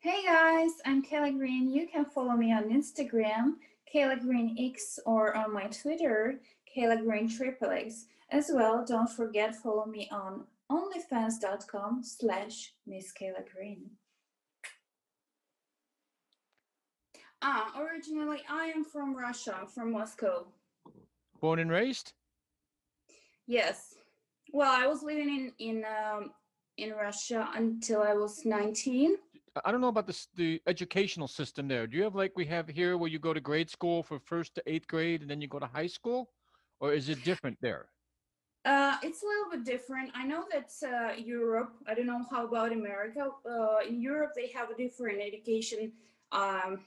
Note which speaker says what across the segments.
Speaker 1: Hey guys, I'm Kayla Green. You can follow me on Instagram, Kayla Green X, or on my Twitter, Kayla Green Triple X. As well, don't forget follow me on onlyfans.com/Miss Kayla Green. Originally I am from Russia, from Moscow.
Speaker 2: Born and raised?
Speaker 1: Yes. Well, I was living in Russia until I was 19.
Speaker 2: I don't know about the educational system there. Do you have like we have here where you go to grade school for first to eighth grade and then you go to high school? Or is it different there?
Speaker 1: It's a little bit different. I know that Europe, I don't know how about America. In Europe, they have a different education. Um,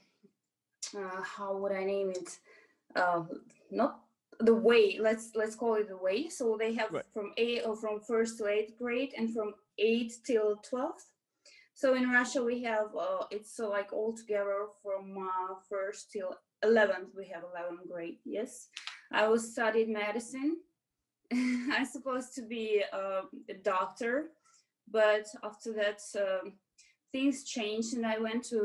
Speaker 1: how would I name it? Uh, Not the way. Let's call it the way. So they have
Speaker 2: Right.
Speaker 1: from eight or from first to eighth grade, and from eighth till 12th. So in Russia, we have it's like all together from first till 11th. We have 11th grade. Yes, I was studied medicine. I'm supposed to be a doctor, but after that, things changed, and I went to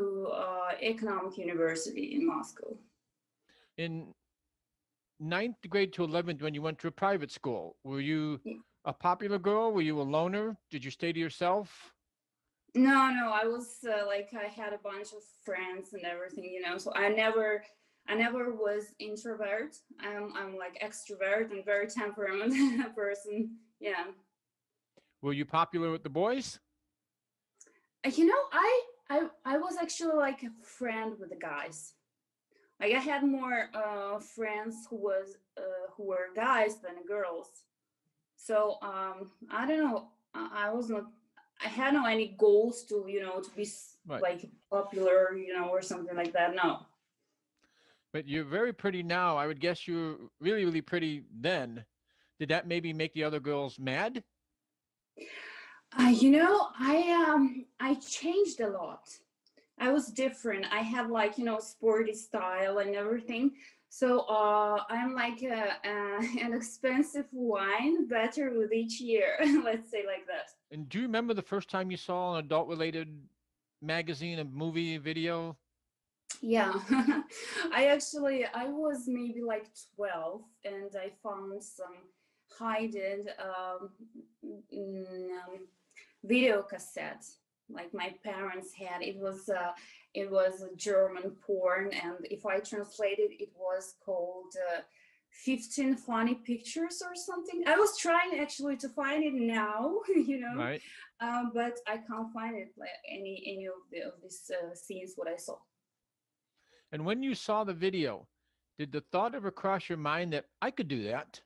Speaker 1: economic university in Moscow.
Speaker 2: In ninth grade to 11th, when you went to a private school, were you a popular girl? Were you a loner? Did you stay to yourself?
Speaker 1: No, no, I was like I had a bunch of friends and everything, you know. So I never was introvert. I'm like extrovert and very temperament person. Yeah.
Speaker 2: Were you popular with the boys?
Speaker 1: You know, I was actually like a friend with the guys. Like I had more friends who were guys than girls. So I don't know. I was not. I had no any goals to to be
Speaker 2: Right.
Speaker 1: like popular, or something like that. No.
Speaker 2: But you're very pretty now. I would guess you were really, really pretty then. Did that maybe make the other girls mad?
Speaker 1: I changed a lot. I was different. I have like sporty style and everything. So I'm like an expensive wine, better with each year. Let's say like that.
Speaker 2: And do you remember the first time you saw an adult related magazine, a movie, video?
Speaker 1: Yeah, I was maybe like 12, and I found some hidden video cassette like my parents had. It was a German porn, and if I translated, it was called 15 funny pictures or something. I was trying actually to find it now,
Speaker 2: Right.
Speaker 1: but I can't find it like any of these scenes what I saw.
Speaker 2: And when you saw the video, did the thought ever cross your mind that I could do that?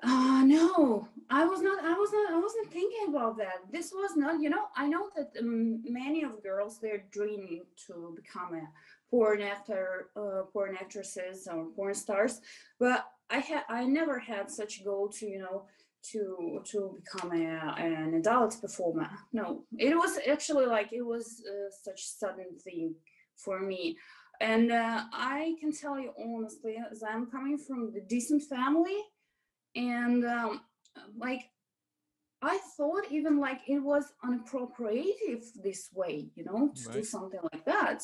Speaker 1: No, I was not. I was not. I wasn't thinking about that. This was not. I know that many of girls they're dreaming to become a porn actresses or porn stars, but I never had such goal to to become an adult performer. No, it was actually like it was such sudden thing for me. And I can tell you honestly, as I'm coming from the decent family, and like I thought even like it was inappropriate this way, to do
Speaker 2: Right.
Speaker 1: something like that.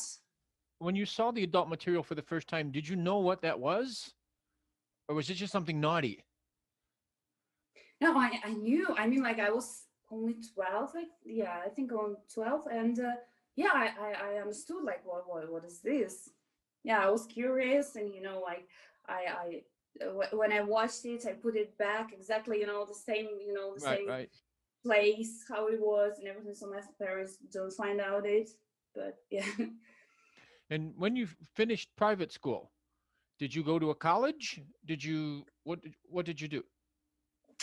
Speaker 2: When you saw the adult material for the first time, did you know what that was? Or was it just something naughty?
Speaker 1: No, I knew. I mean, like I was only 12. Like, yeah, I think on 12, and yeah, I understood like what is this? Yeah, I was curious, and like when I watched it, I put it back exactly, the
Speaker 2: Right,
Speaker 1: same
Speaker 2: right.
Speaker 1: place, how it was, and everything. So my parents don't find out it, but yeah.
Speaker 2: And when you finished private school, did you go to a college? What did you do?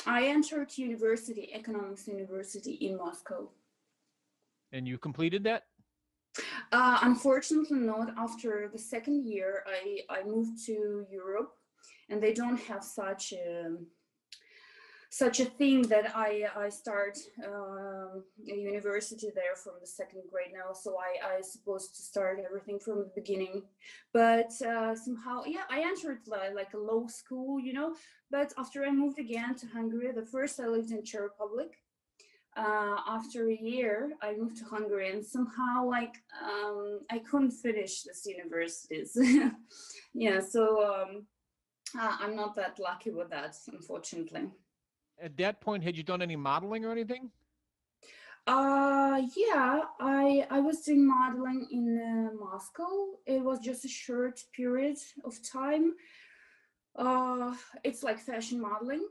Speaker 1: I entered university, economics university in Moscow.
Speaker 2: And you completed that?
Speaker 1: Unfortunately, not after the second year. I moved to Europe, and they don't have such a thing that I start a university there from the second grade now. So I supposed to start everything from the beginning, but somehow, yeah, I entered like a low school. But after I moved again to Hungary, the first I lived in Czech Republic. After a year, I moved to Hungary, and somehow, like, I couldn't finish this universities. Yeah, so I'm not that lucky with that, unfortunately.
Speaker 2: At that point, had you done any modeling or anything?
Speaker 1: Yeah, I was doing modeling in Moscow. It was just a short period of time. It's like fashion modeling.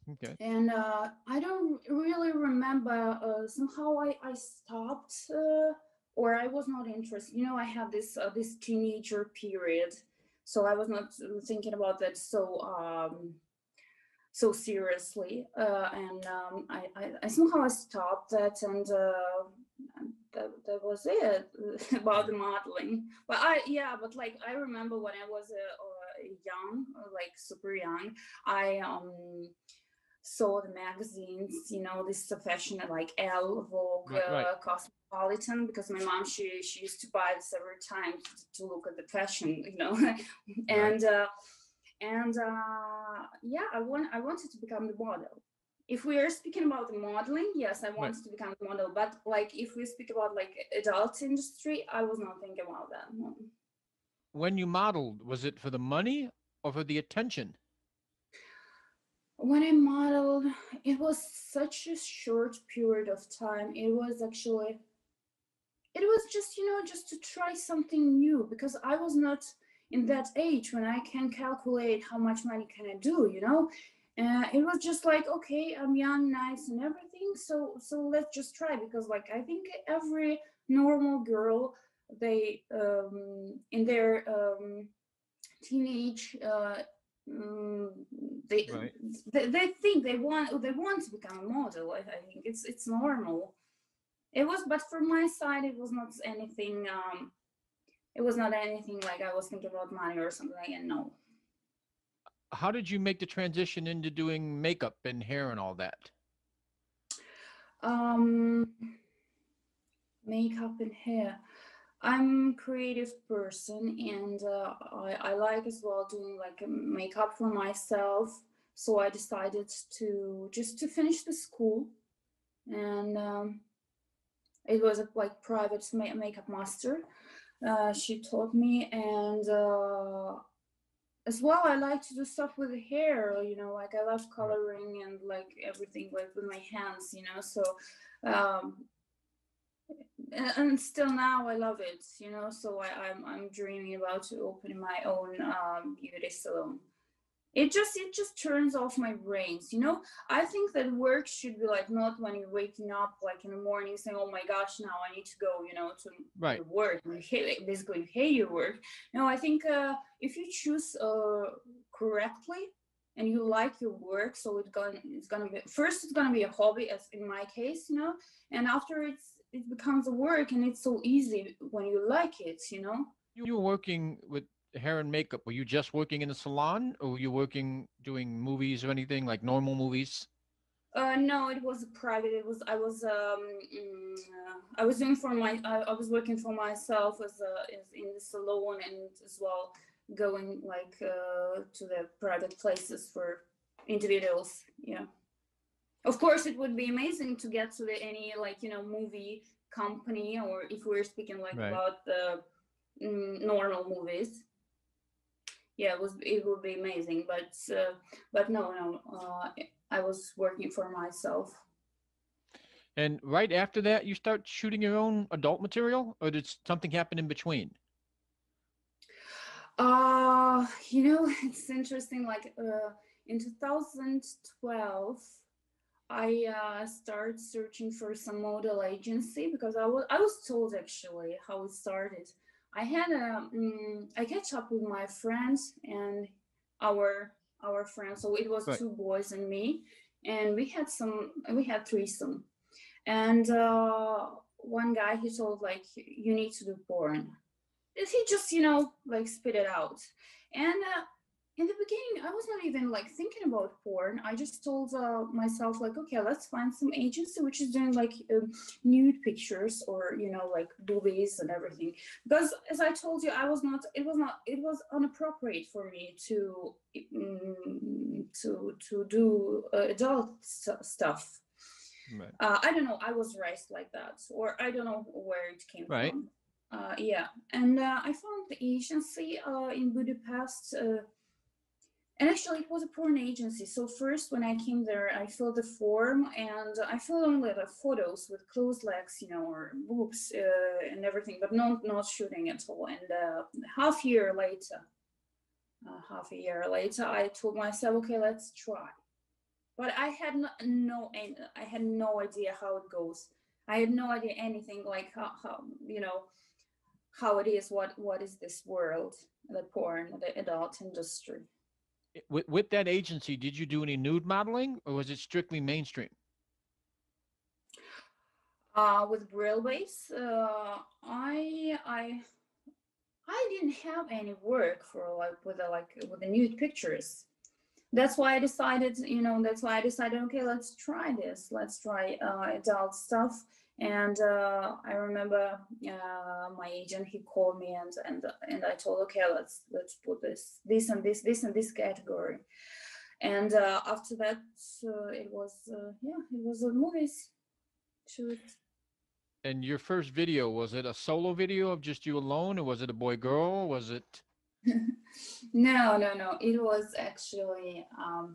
Speaker 2: Okay.
Speaker 1: And I don't really remember. Somehow I stopped, or I was not interested. You know, I had this teenager period, so I was not thinking about that so seriously. And I somehow stopped that, and that was it about the modeling. But but like I remember when I was young, like super young, I saw the magazines, you know, this fashion like Elle, Vogue,
Speaker 2: Right, right,
Speaker 1: Cosmopolitan, because my mom she used to buy this every time to look at the fashion, you know,
Speaker 2: right.
Speaker 1: and yeah, I wanted to become the model. If we are speaking about the modeling, yes, I
Speaker 2: Right.
Speaker 1: wanted to become the model. But like if we speak about like adult industry, I was not thinking about that. No.
Speaker 2: When you modeled, was it for the money or for the attention?
Speaker 1: When I modeled, it was such a short period of time. It was just, you know, just to try something new, because I was not in that age when I can calculate how much money can I do, you know. It was just like, okay, I'm young, nice, and everything, so let's just try, because like I think every normal girl, they in their teenage mm, they,
Speaker 2: Right.
Speaker 1: they think they want to become a model. I think it's normal. It was, but from my side, it was not anything. It was not anything like I was thinking about money or something. And no,
Speaker 2: How did you make the transition into doing makeup and hair and all that?
Speaker 1: um, makeup and hair. I'm a creative person, and I like as well doing like makeup for myself. So I decided to just to finish the school, and it was a like private makeup master. She taught me, and as well I like to do stuff with the hair, you know, like I love
Speaker 2: Right.
Speaker 1: coloring and like everything like with my hands, you know. So um and still now I love it, you know. So I'm dreaming about to open my own beauty salon. It just turns off my brains, you know. I think that work should be like not when you're waking up like in the morning saying, oh my gosh, now I need to go, you know, to
Speaker 2: Right.
Speaker 1: your work, you hate, basically you hate your work. No, I think if you choose correctly and you like your work, so it's gonna be first, it's gonna be a hobby, as in my case, you know. And after it becomes a work, and it's so easy when you like it, you know.
Speaker 2: You were working with hair and makeup. Were you just working in a salon or were you working doing movies or anything like normal movies?
Speaker 1: No, it was private. I was doing for I was working for myself as in the salon, and as well going like to the private places for individuals. Yeah, of course, it would be amazing to get to any like, you know, movie company, or if we're speaking like
Speaker 2: Right.
Speaker 1: about the normal movies. Yeah, it would be amazing, but no, I was working for myself.
Speaker 2: And right after that, you start shooting your own adult material, or did something happen in between?
Speaker 1: You know, it's interesting. Like in 2012, I started searching for some model agency, because I was told actually how it started. I catch up with my friends and our our friends. So it was
Speaker 2: Right.
Speaker 1: two boys and me, and we had threesome. And one guy, he told like, you need to do porn. He just, you know, like spit it out. And in the beginning, I was not even like thinking about porn. I just told myself like, okay, let's find some agency which is doing like nude pictures, or, you know, like boobies and everything. Because as I told you, it was inappropriate for me to do adult stuff.
Speaker 2: Right.
Speaker 1: I don't know. I was raised like that, or I don't know where it came
Speaker 2: Right.
Speaker 1: from. Yeah, and I found the agency in Budapest. And actually, it was a porn agency. So first, when I came there, I filled the form and I filled only the photos with closed legs, or boobs and everything, but not shooting at all. And half a year later, I told myself, okay, let's try. But I had I had no idea how it goes. I had no idea anything like how it is. What is this world, the porn, the adult industry?
Speaker 2: With that agency, did you do any nude modeling, or was it strictly mainstream?
Speaker 1: With Brailleways, I didn't have any work for with the nude pictures. That's why I decided, okay, let's try this. Let's try adult stuff. And I remember my agent, he called me and I told, okay, let's put this and this category. And after that, it was a movies shoot.
Speaker 2: And your first video, was it a solo video of just you alone, or was it a boy girl? Was it?
Speaker 1: No. It was actually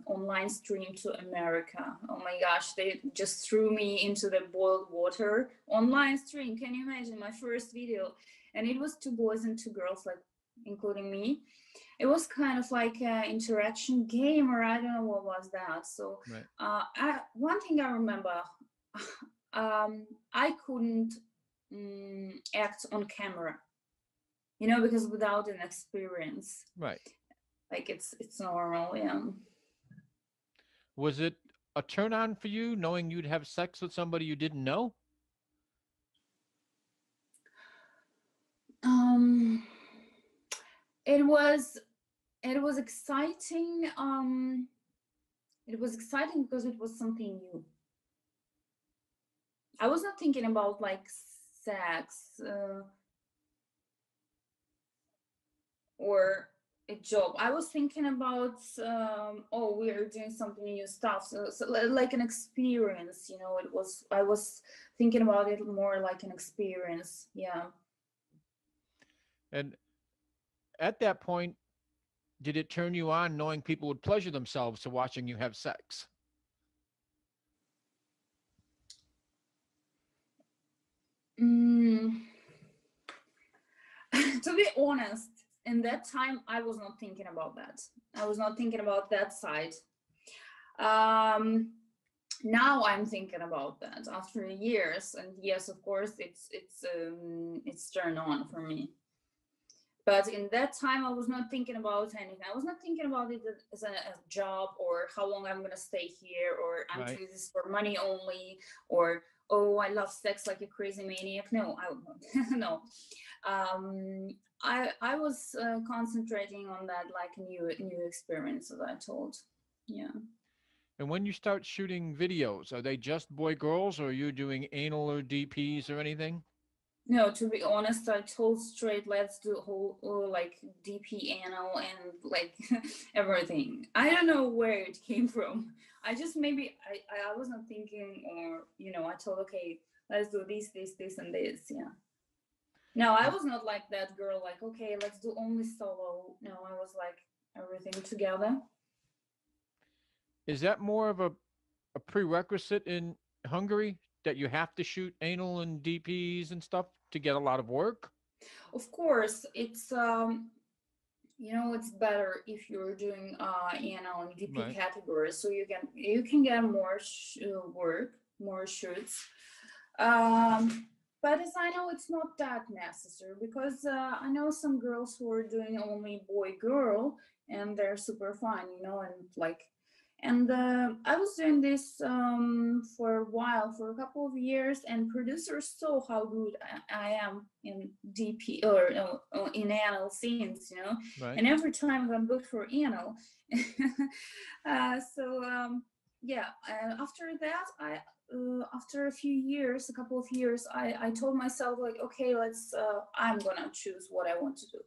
Speaker 1: online stream to America. Oh my gosh, they just threw me into the boiled water. Online stream. Can you imagine my first video? And it was 2 boys and 2 girls, like including me. It was kind of like an interaction game, or I don't know what was that. So
Speaker 2: Right.
Speaker 1: one thing I remember, I couldn't act on camera, because without an experience,
Speaker 2: Right.
Speaker 1: like it's normal. Yeah.
Speaker 2: Was it a turn on for you knowing you'd have sex with somebody you didn't know?
Speaker 1: um it was exciting. It was exciting because it was something new. I was not thinking about like sex or a job. I was thinking about we are doing something new stuff. So like an experience, I was thinking about it more like an experience. Yeah.
Speaker 2: And at that point, did it turn you on knowing people would pleasure themselves to watching you have sex?
Speaker 1: Mm. To be honest, in that time, I was not thinking about that. I was not thinking about that side. Now I'm thinking about that after years, and yes, of course, it's turned on for me. But in that time, I was not thinking about anything. I was not thinking about it as a job, or how long I'm gonna stay here, or I'm
Speaker 2: Right.
Speaker 1: doing this for money only, or oh, I love sex like a crazy maniac. No, no. I was concentrating on that like new experiences, I told. Yeah.
Speaker 2: And when you start shooting videos, are they just boy girls, or are you doing anal or DPs or anything?
Speaker 1: No, to be honest, I told straight, let's do whole like DP anal and like everything. I don't know where it came from. I just maybe I was not thinking, or I told, okay, let's do this and this. Yeah. No, I
Speaker 2: Is
Speaker 1: was not like that girl. Like, okay, let's do only solo. No, I was like everything together.
Speaker 2: is that more of a prerequisite in Hungary that you have to shoot anal and DPs and stuff to get a lot of work?
Speaker 1: Of course, it's better if you're doing in DP
Speaker 2: Right.
Speaker 1: categories, so you can get more work, more shoots. But as I know, it's not that necessary, because I know some girls who are doing only boy girl and they're super fine, and like. And I was doing this for a while, for a couple of years, and producers saw how good I am in DP, or in anal scenes.
Speaker 2: Right.
Speaker 1: And every time I got booked for anal. So yeah, after that, after a couple of years, I told myself, like, okay, I'm gonna choose what I want to do.